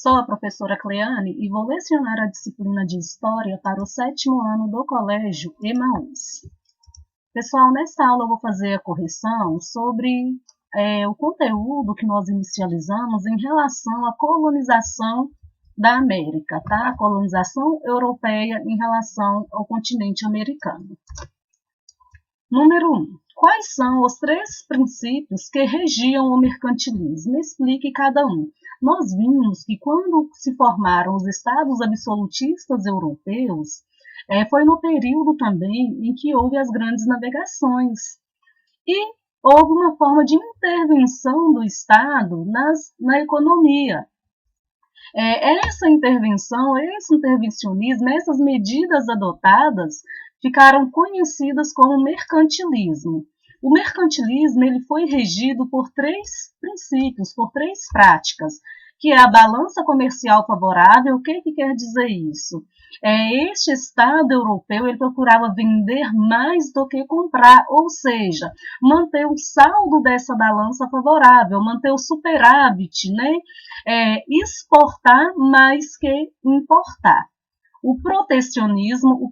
Sou a professora Cleane e vou lecionar a disciplina de História para o 7º ano do Colégio Emaús. Pessoal, nesta aula eu vou fazer a correção sobre o conteúdo que nós inicializamos em relação à colonização da América, tá? A colonização europeia em relação ao continente americano. Número 1. Quais são os 3 princípios que regiam o mercantilismo? Explique cada um. Nós vimos que quando se formaram os estados absolutistas europeus, foi no período também em que houve as grandes navegações. E houve uma forma de intervenção do Estado na economia. Essa intervenção, esse intervencionismo, essas medidas adotadas ficaram conhecidas como mercantilismo. O mercantilismo ele foi regido por 3 princípios, por 3 práticas, que é a balança comercial favorável. O que quer dizer isso? Este Estado europeu ele procurava vender mais do que comprar, ou seja, manter o saldo dessa balança favorável, manter o superávit, né? Exportar mais que importar. O protecionismo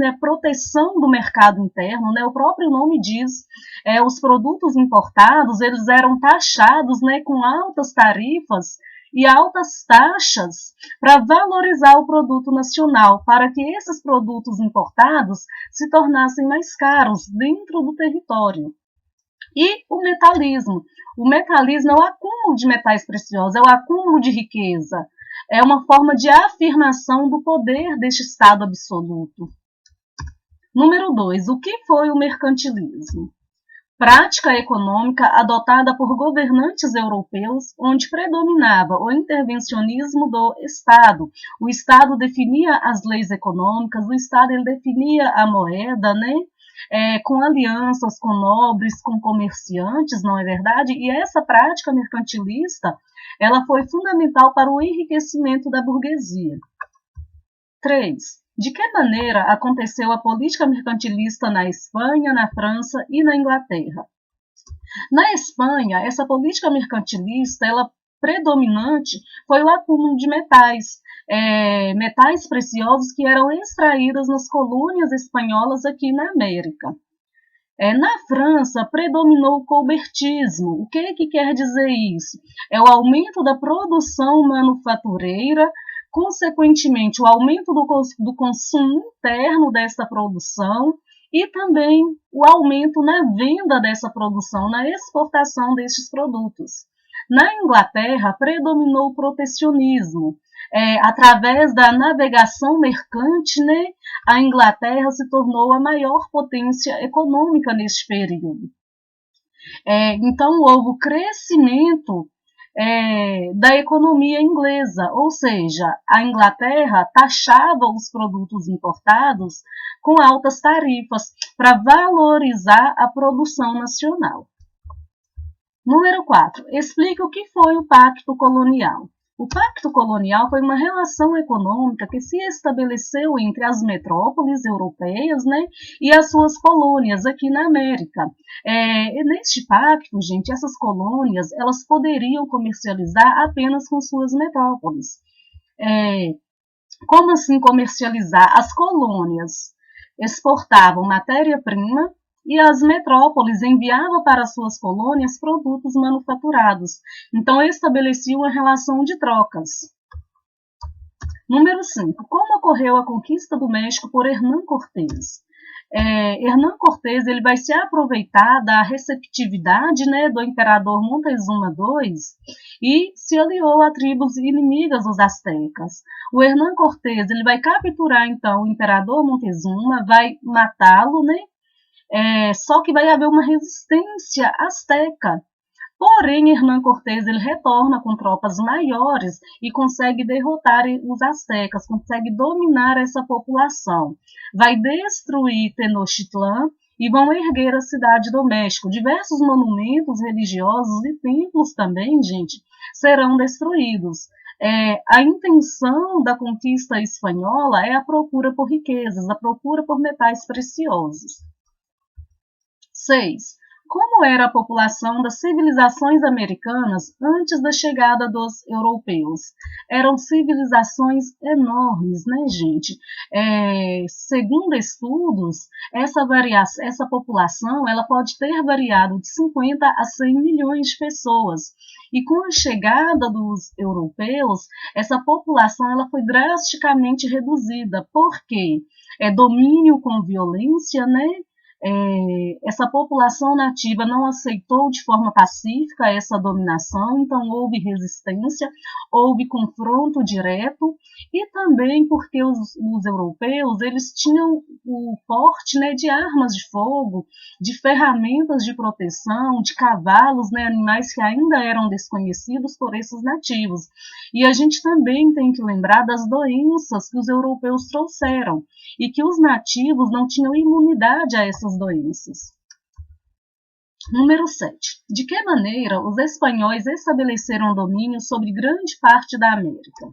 é a proteção do mercado interno, né? O próprio nome diz, os produtos importados eles eram taxados, né, com altas tarifas e altas taxas para valorizar o produto nacional, para que esses produtos importados se tornassem mais caros dentro do território. E o metalismo. O metalismo é o acúmulo de metais preciosos, é o acúmulo de riqueza. É uma forma de afirmação do poder deste Estado absoluto. Número 2. O que foi o mercantilismo? Prática econômica adotada por governantes europeus, onde predominava o intervencionismo do Estado. O Estado definia as leis econômicas, o Estado ele definia a moeda, né? Com alianças com nobres, com comerciantes, não é verdade? E essa prática mercantilista ela foi fundamental para o enriquecimento da burguesia. 3. De que maneira aconteceu a política mercantilista na Espanha, na França e na Inglaterra? Na Espanha, essa política mercantilista, ela predominante foi o acúmulo de metais, metais preciosos que eram extraídos nas colônias espanholas aqui na América. Na França, predominou o colbertismo. O que quer dizer isso? É o aumento da produção manufatureira, consequentemente, o aumento do consumo interno dessa produção e também o aumento na venda dessa produção, na exportação destes produtos. Na Inglaterra, predominou o protecionismo. Através da navegação mercante, né, a Inglaterra se tornou a maior potência econômica neste período. Então, houve o crescimento da economia inglesa, ou seja, a Inglaterra taxava os produtos importados com altas tarifas para valorizar a produção nacional. Número 4. Explique o que foi o Pacto Colonial. O Pacto Colonial foi uma relação econômica que se estabeleceu entre as metrópoles europeias, né, e as suas colônias aqui na América. Neste pacto, gente, essas colônias elas poderiam comercializar apenas com suas metrópoles. Como assim comercializar? As colônias exportavam matéria-prima e as metrópoles enviavam para suas colônias produtos manufaturados. Então, estabeleciam uma relação de trocas. Número 5. Como ocorreu a conquista do México por Hernán Cortés? Hernán Cortés ele vai se aproveitar da receptividade, né, do imperador Montezuma II e se aliou a tribos inimigas dos astecas. O Hernán Cortés ele vai capturar então o imperador Montezuma, vai matá-lo, né? Só que vai haver uma resistência asteca. Porém, Hernán Cortés ele retorna com tropas maiores e consegue derrotar os astecas, consegue dominar essa população. Vai destruir Tenochtitlán e vão erguer a cidade do México. Diversos monumentos religiosos e templos também, gente, serão destruídos. A intenção da conquista espanhola é a procura por riquezas, a procura por metais preciosos. 6. Como era a população das civilizações americanas antes da chegada dos europeus? Eram civilizações enormes, né, gente? Segundo estudos, essa população ela pode ter variado de 50 a 100 milhões de pessoas. E com a chegada dos europeus, essa população ela foi drasticamente reduzida. Por quê? Domínio com violência, né? Essa população nativa não aceitou de forma pacífica essa dominação, então houve resistência, houve confronto direto, e também porque os europeus eles tinham o porte, né, de armas de fogo, de ferramentas de proteção, de cavalos, né, animais que ainda eram desconhecidos por esses nativos. E a gente também tem que lembrar das doenças que os europeus trouxeram e que os nativos não tinham imunidade a essas doenças. Número 7. De que maneira os espanhóis estabeleceram domínio sobre grande parte da América?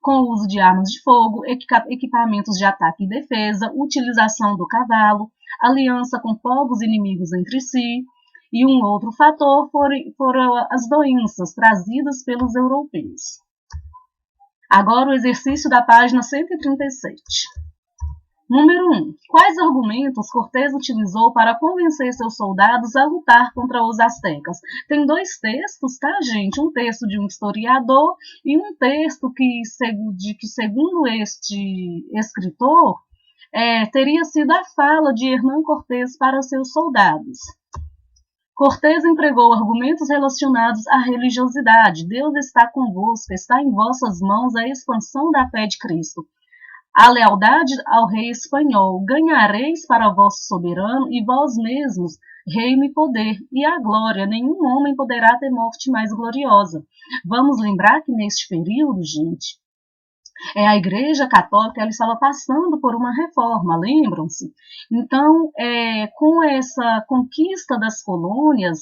Com o uso de armas de fogo, equipamentos de ataque e defesa, utilização do cavalo, aliança com povos inimigos entre si, e um outro fator foram as doenças trazidas pelos europeus. Agora o exercício da página 137. Número 1. Quais argumentos Cortés utilizou para convencer seus soldados a lutar contra os astecas? Tem dois textos, tá, gente? Um texto de um historiador e um texto que segundo este escritor, teria sido a fala de Hernán Cortés para seus soldados. Cortés empregou argumentos relacionados à religiosidade. Deus está convosco, está em vossas mãos a expansão da fé de Cristo. A lealdade ao rei espanhol, ganhareis para vosso soberano e vós mesmos, reino e poder, e a glória, nenhum homem poderá ter morte mais gloriosa. Vamos lembrar que neste período, gente, a Igreja Católica ela estava passando por uma reforma, lembram-se? Então, com essa conquista das colônias,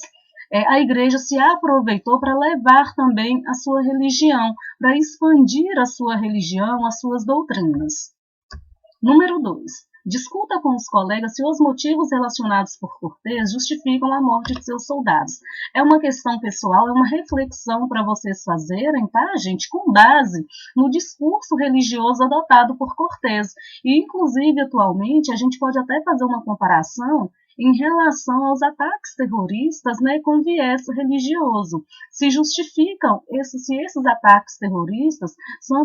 a Igreja se aproveitou para levar também a sua religião, para expandir a sua religião, as suas doutrinas. Número 2. Discuta com os colegas se os motivos relacionados por Cortés justificam a morte de seus soldados. É uma questão pessoal, é uma reflexão para vocês fazerem, tá, gente? Com base no discurso religioso adotado por Cortés. E, inclusive, atualmente, a gente pode até fazer uma comparação em relação aos ataques terroristas, né, com viés religioso. Se justificam, se esses ataques terroristas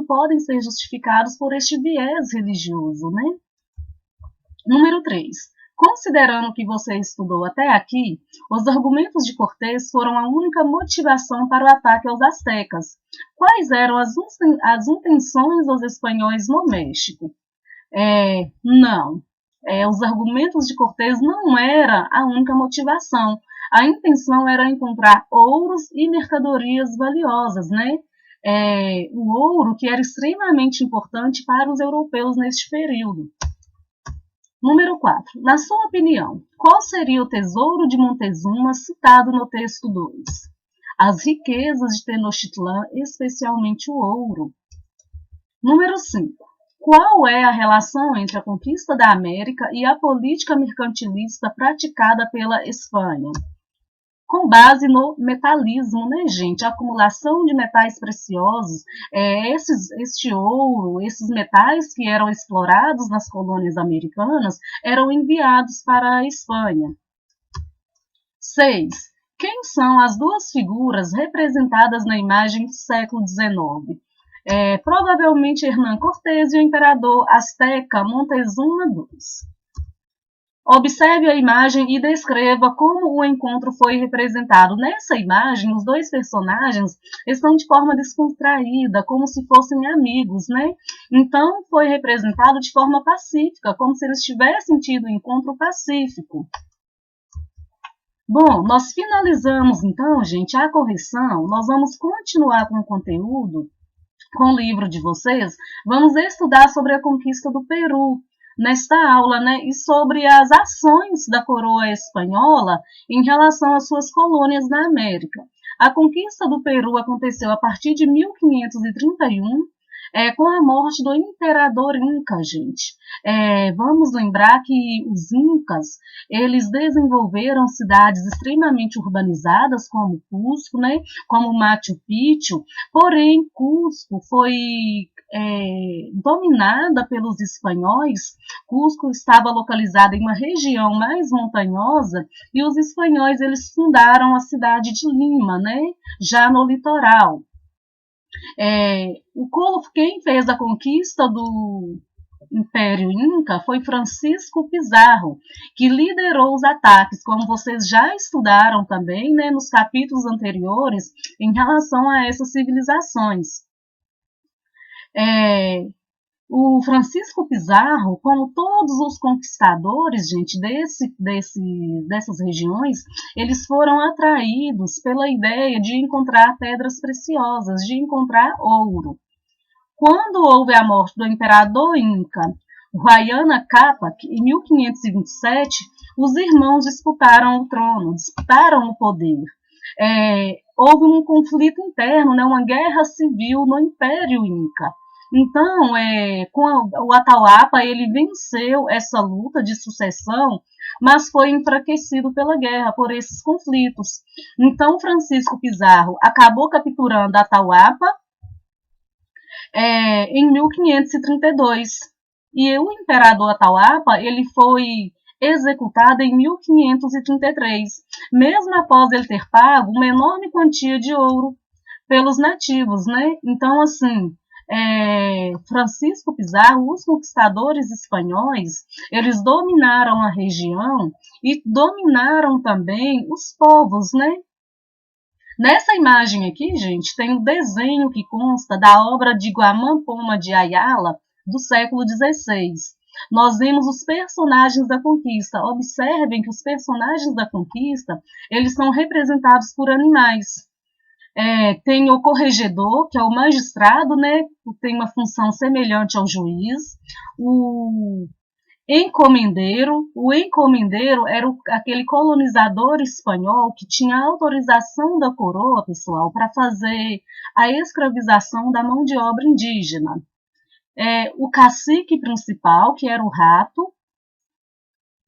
podem ser justificados por este viés religioso, né? Número 3. Considerando o que você estudou até aqui, os argumentos de Cortés foram a única motivação para o ataque aos astecas. Quais eram as intenções dos espanhóis no México? Não. Os argumentos de Cortés não eram a única motivação. A intenção era encontrar ouros e mercadorias valiosas, né? O ouro que era extremamente importante para os europeus neste período. Número 4. Na sua opinião, qual seria o tesouro de Montezuma citado no texto 2? As riquezas de Tenochtitlán, especialmente o ouro. Número 5. Qual é a relação entre a conquista da América e a política mercantilista praticada pela Espanha? Com base no metalismo, né, gente? A acumulação de metais preciosos, este ouro, esses metais que eram explorados nas colônias americanas, eram enviados para a Espanha. 6. Quem são as duas figuras representadas na imagem do século XIX? Provavelmente Hernán Cortés e o imperador azteca Montezuma II. Observe a imagem e descreva como o encontro foi representado. Nessa imagem, os dois personagens estão de forma descontraída, como se fossem amigos, né? Então, foi representado de forma pacífica, como se eles tivessem tido um encontro pacífico. Bom, nós finalizamos então, gente, a correção. Nós vamos continuar com o conteúdo, com o livro de vocês. Vamos estudar sobre a conquista do Peru nesta aula, né, e sobre as ações da coroa espanhola em relação às suas colônias na América. A conquista do Peru aconteceu a partir de 1531 com a morte do imperador Inca, gente. Vamos lembrar que os Incas, eles desenvolveram cidades extremamente urbanizadas, como Cusco, né, como Machu Picchu, porém Cusco foi dominada pelos espanhóis. Cusco estava localizada em uma região mais montanhosa e os espanhóis eles fundaram a cidade de Lima, né, já no litoral. Quem fez a conquista do Império Inca foi Francisco Pizarro, que liderou os ataques, como vocês já estudaram também, né, nos capítulos anteriores, em relação a essas civilizações. O Francisco Pizarro, como todos os conquistadores, gente, dessas regiões, eles foram atraídos pela ideia de encontrar pedras preciosas, de encontrar ouro. Quando houve a morte do imperador Inca, Huayna Capac, em 1527, os irmãos disputaram o trono, disputaram o poder. Houve um conflito interno, né, uma guerra civil no Império Inca. Então, com o Atahualpa, ele venceu essa luta de sucessão, mas foi enfraquecido pela guerra, por esses conflitos. Então, Francisco Pizarro acabou capturando Atahualpa em 1532. E o imperador Atahualpa, ele foi executado em 1533, mesmo após ele ter pago uma enorme quantia de ouro pelos nativos, né? Então, assim, Francisco Pizarro, os conquistadores espanhóis, eles dominaram a região e dominaram também os povos, né? Nessa imagem aqui, gente, tem um desenho que consta da obra de Guamán Poma de Ayala, do século XVI. Nós vemos os personagens da conquista. Observem que os personagens da conquista, eles são representados por animais. Tem o corregedor, que é o magistrado, né? Tem uma função semelhante ao juiz. O encomendeiro era aquele colonizador espanhol que tinha autorização da coroa, pessoal, para fazer a escravização da mão de obra indígena. O cacique principal, que era o rato,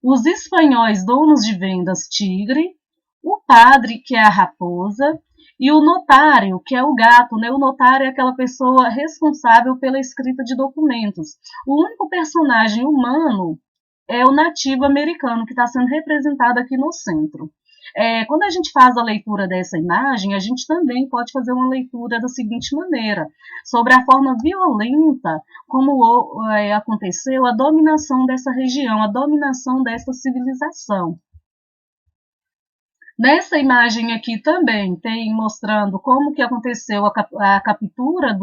os espanhóis donos de vendas tigre, o padre, que é a raposa, e o notário, que é o gato, né? O notário é aquela pessoa responsável pela escrita de documentos. O único personagem humano é o nativo americano, que está sendo representado aqui no centro. Quando a gente faz a leitura dessa imagem, a gente também pode fazer uma leitura da seguinte maneira, sobre a forma violenta como aconteceu a dominação dessa região, a dominação dessa civilização. Nessa imagem aqui também tem mostrando como que aconteceu a captura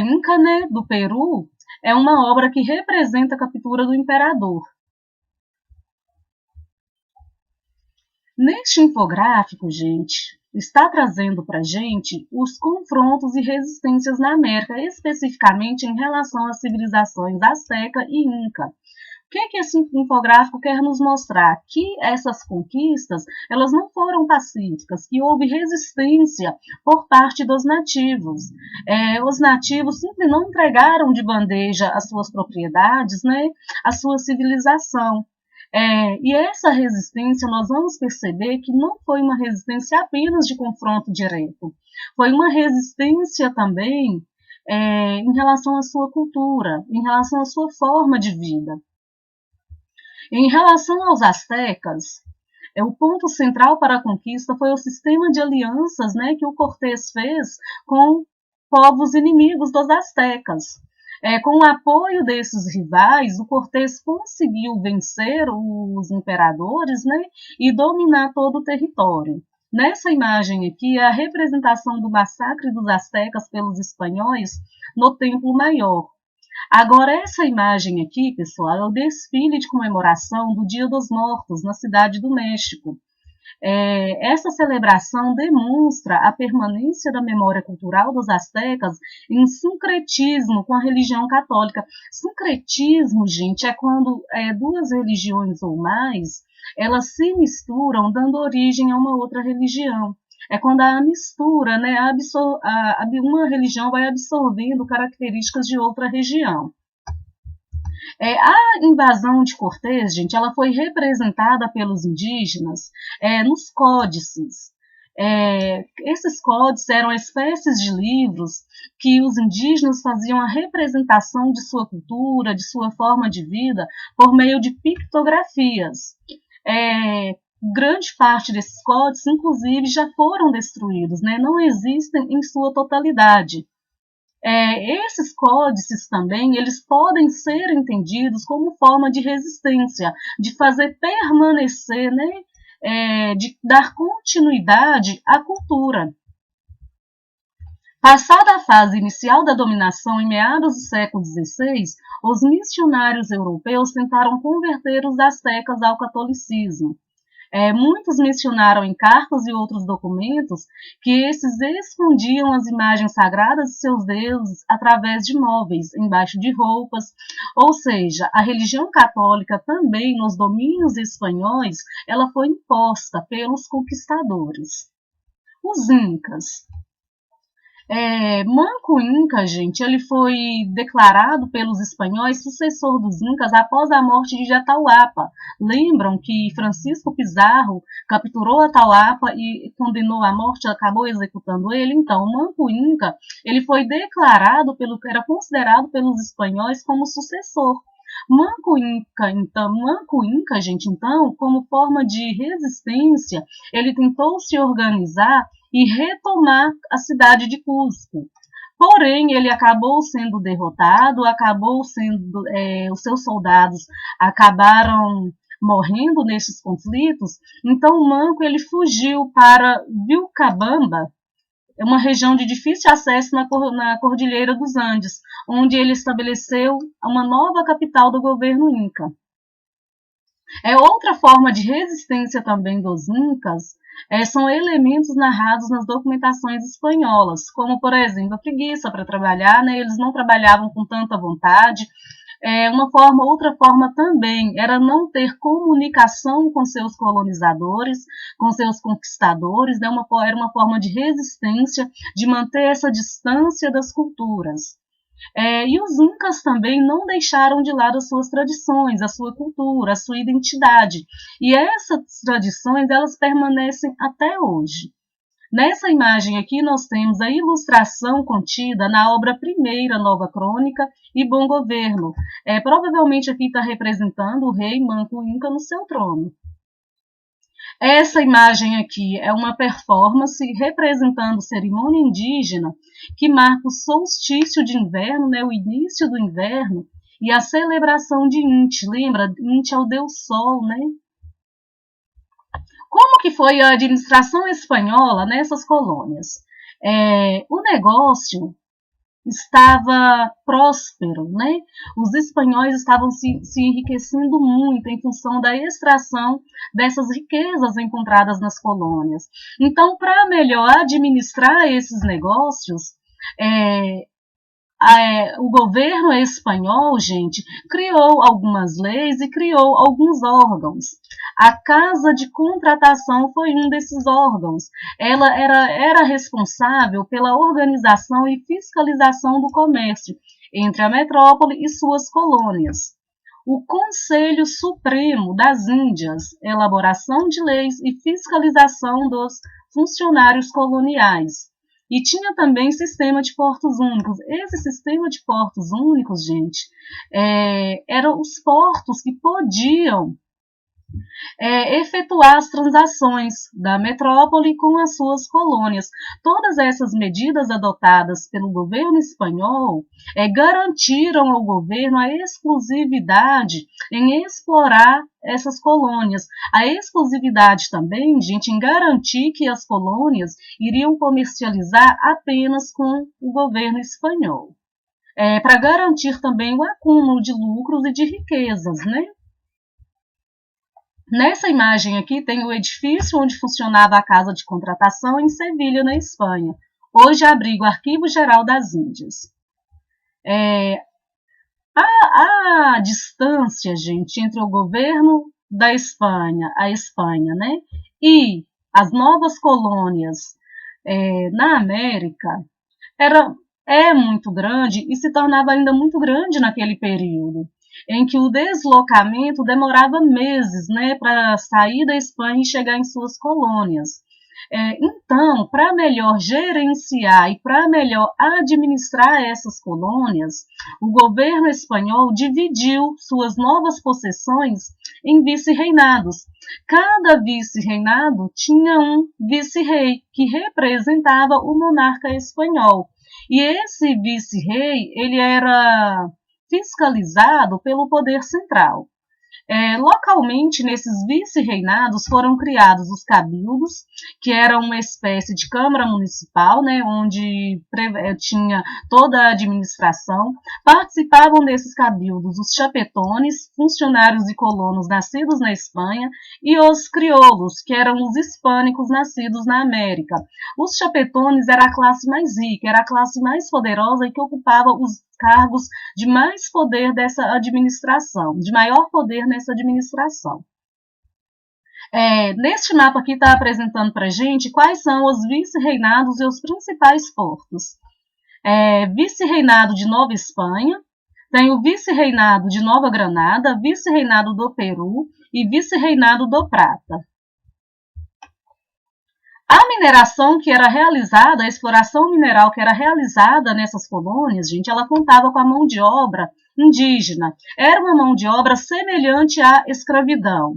Inca, né, do Peru. É uma obra que representa a captura do imperador. Neste infográfico, gente, está trazendo para a gente os confrontos e resistências na América, especificamente em relação às civilizações Azteca e Inca. O que esse infográfico quer nos mostrar? Que essas conquistas, elas não foram pacíficas, que houve resistência por parte dos nativos. Os nativos simplesmente não entregaram de bandeja as suas propriedades, né, a sua civilização. E essa resistência, nós vamos perceber que não foi uma resistência apenas de confronto direto, foi uma resistência também em relação à sua cultura, em relação à sua forma de vida. Em relação aos astecas, o ponto central para a conquista foi o sistema de alianças, né, que o Cortés fez com povos inimigos dos astecas. Com o apoio desses rivais, o Cortés conseguiu vencer os imperadores, né, e dominar todo o território. Nessa imagem aqui é a representação do massacre dos astecas pelos espanhóis no Templo Maior. Agora, essa imagem aqui, pessoal, é o desfile de comemoração do Dia dos Mortos na Cidade do México. Essa celebração demonstra a permanência da memória cultural dos astecas em sincretismo com a religião católica. Sincretismo, gente, é quando duas religiões ou mais, elas se misturam, dando origem a uma outra religião. É quando a mistura, né, uma religião vai absorvendo características de outra região. A invasão de Cortés, gente, ela foi representada pelos indígenas nos códices. Esses códices eram espécies de livros que os indígenas faziam a representação de sua cultura, de sua forma de vida, por meio de pictografias. Grande parte desses códices, inclusive, já foram destruídos, né? Não existem em sua totalidade. Esses códices também, eles podem ser entendidos como forma de resistência, de fazer permanecer, né, de dar continuidade à cultura. Passada a fase inicial da dominação em meados do século XVI, os missionários europeus tentaram converter os astecas ao catolicismo. Muitos mencionaram em cartas e outros documentos que esses escondiam as imagens sagradas de seus deuses através de móveis, embaixo de roupas, ou seja, a religião católica também nos domínios espanhóis, ela foi imposta pelos conquistadores. Os incas. Manco Inca, gente, ele foi declarado pelos espanhóis sucessor dos incas após a morte de Atahualpa. Lembram que Francisco Pizarro capturou Atahualpa e condenou à morte, acabou executando ele? Então, Manco Inca, ele foi declarado, era considerado pelos espanhóis como sucessor. Manco Inca, gente, então, como forma de resistência, ele tentou se organizar e retomar a cidade de Cusco. Porém, ele acabou sendo derrotado, os seus soldados acabaram morrendo nesses conflitos. Então, o Manco ele fugiu para Vilcabamba, uma região de difícil acesso na Cordilheira dos Andes, onde ele estabeleceu uma nova capital do governo Inca. Outra forma de resistência também dos Incas são elementos narrados nas documentações espanholas, como, por exemplo, a preguiça para trabalhar, né? Eles não trabalhavam com tanta vontade. Outra forma também era não ter comunicação com seus colonizadores, com seus conquistadores, né? Era uma forma de resistência, de manter essa distância das culturas. E os incas também não deixaram de lado as suas tradições, a sua cultura, a sua identidade. E essas tradições, elas permanecem até hoje. Nessa imagem aqui, nós temos a ilustração contida na obra primeira, Nova Crônica e Bom Governo. Provavelmente aqui está representando o rei Manco Inca no seu trono. Essa imagem aqui é uma performance representando cerimônia indígena que marca o solstício de inverno, né, o início do inverno, e a celebração de Inti. Lembra? Inti é o deus sol, né? Como que foi a administração espanhola nessas colônias? O negócio estava próspero, né? Os espanhóis estavam se enriquecendo muito em função da extração dessas riquezas encontradas nas colônias. Então, para melhor administrar esses negócios, o governo espanhol, gente, criou algumas leis e criou alguns órgãos. A Casa de Contratação foi um desses órgãos. Ela era responsável pela organização e fiscalização do comércio entre a metrópole e suas colônias. O Conselho Supremo das Índias, elaboração de leis e fiscalização dos funcionários coloniais. E tinha também sistema de portos únicos. Esse sistema de portos únicos, gente, eram os portos que podiam efetuar as transações da metrópole com as suas colônias. Todas essas medidas adotadas pelo governo espanhol garantiram ao governo a exclusividade em explorar essas colônias. A exclusividade também, gente, em garantir que as colônias iriam comercializar apenas com o governo espanhol. Para garantir também o acúmulo de lucros e de riquezas, né? Nessa imagem aqui tem o edifício onde funcionava a Casa de Contratação em Sevilha, na Espanha. Hoje abriga o Arquivo Geral das Índias. A distância, gente, entre o governo da Espanha, a Espanha, né, e as novas colônias na América era, é muito grande e se tornava ainda muito grande naquele período, em que o deslocamento demorava meses, né, para sair da Espanha e chegar em suas colônias. Então, para melhor gerenciar e para melhor administrar essas colônias, o governo espanhol dividiu suas novas possessões em vice-reinados. Cada vice-reinado tinha um vice-rei que representava o monarca espanhol. E esse vice-rei, ele era fiscalizado pelo poder central. Localmente, nesses vice-reinados foram criados os cabildos, que eram uma espécie de câmara municipal, né, onde tinha toda a administração. Participavam desses cabildos os chapetones, funcionários e colonos nascidos na Espanha, e os crioulos, que eram os hispânicos nascidos na América. Os chapetones era a classe mais rica, era a classe mais poderosa e que ocupava os cargos de mais poder dessa administração, de maior poder nessa administração. Neste mapa aqui está apresentando para a gente quais são os vice-reinados e os principais portos. Vice-reinado de Nova Espanha, tem o vice-reinado de Nova Granada, vice-reinado do Peru e vice-reinado do Prata. A mineração que era realizada, a exploração mineral que era realizada nessas colônias, gente, ela contava com a mão de obra indígena. Era uma mão de obra semelhante à escravidão.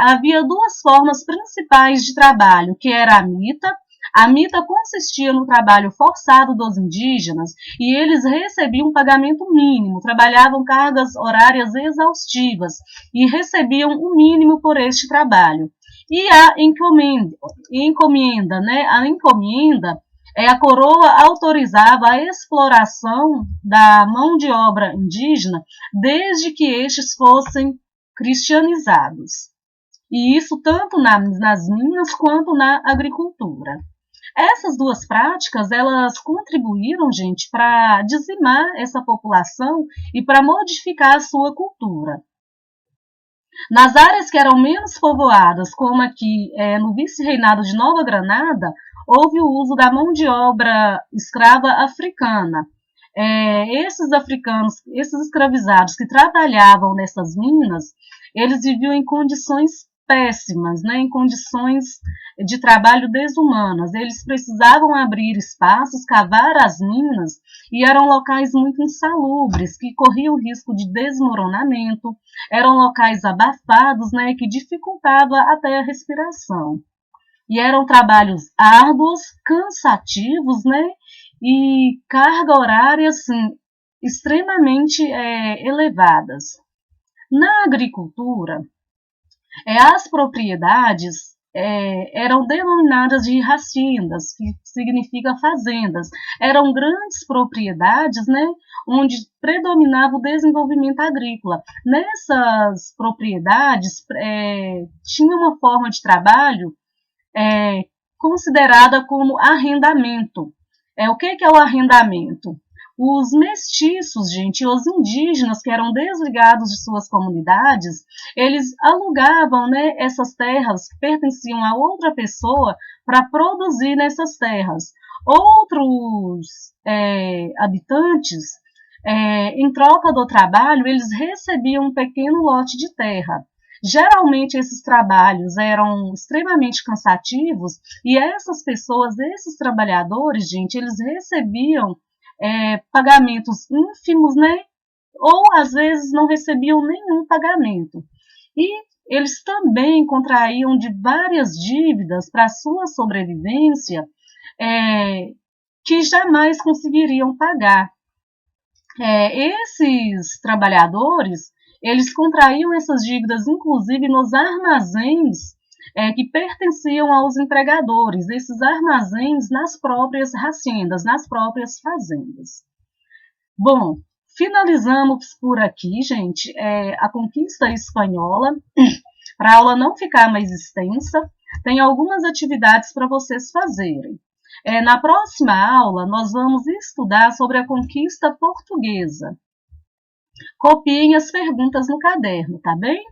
Havia duas formas principais de trabalho, que era a mita. A mita consistia no trabalho forçado dos indígenas e eles recebiam um pagamento mínimo, trabalhavam cargas horárias exaustivas e recebiam o mínimo por este trabalho. E a encomenda, né? A encomenda, a coroa autorizava a exploração da mão de obra indígena desde que estes fossem cristianizados. E isso tanto nas minas quanto na agricultura. Essas duas práticas, elas contribuíram, gente, para dizimar essa população e para modificar a sua cultura. Nas áreas que eram menos povoadas, como aqui no vice-reinado de Nova Granada, houve o uso da mão de obra escrava africana. Esses africanos, esses escravizados que trabalhavam nessas minas, eles viviam em condições péssimas, né, em condições de trabalho desumanas. Eles precisavam abrir espaços, cavar as minas, e eram locais muito insalubres, que corriam risco de desmoronamento, eram locais abafados, né, que dificultava até a respiração. E eram trabalhos árduos, cansativos, né, e carga horária, assim, extremamente elevadas. Na agricultura, as propriedades eram denominadas de haciendas, que significa fazendas. Eram grandes propriedades, né, onde predominava o desenvolvimento agrícola. Nessas propriedades tinha uma forma de trabalho considerada como arrendamento. O que é o arrendamento? Os mestiços, gente, os indígenas que eram desligados de suas comunidades, eles alugavam, né, essas terras que pertenciam a outra pessoa para produzir nessas terras. Outros habitantes, em troca do trabalho, eles recebiam um pequeno lote de terra. Geralmente esses trabalhos eram extremamente cansativos e essas pessoas, esses trabalhadores, gente, eles recebiam pagamentos ínfimos, né? Ou às vezes não recebiam nenhum pagamento. E eles também contraíam de várias dívidas para sua sobrevivência que jamais conseguiriam pagar. Esses trabalhadores, eles contraíam essas dívidas, inclusive nos armazéns que pertenciam aos empregadores, esses armazéns nas próprias haciendas, nas próprias fazendas. Bom, finalizamos por aqui, gente, a conquista espanhola. Para a aula não ficar mais extensa, tem algumas atividades para vocês fazerem. Na próxima aula, nós vamos estudar sobre a conquista portuguesa. Copiem as perguntas no caderno, tá bem?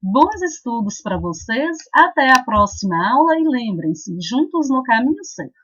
Bons estudos para vocês, até a próxima aula e lembrem-se, juntos no caminho certo.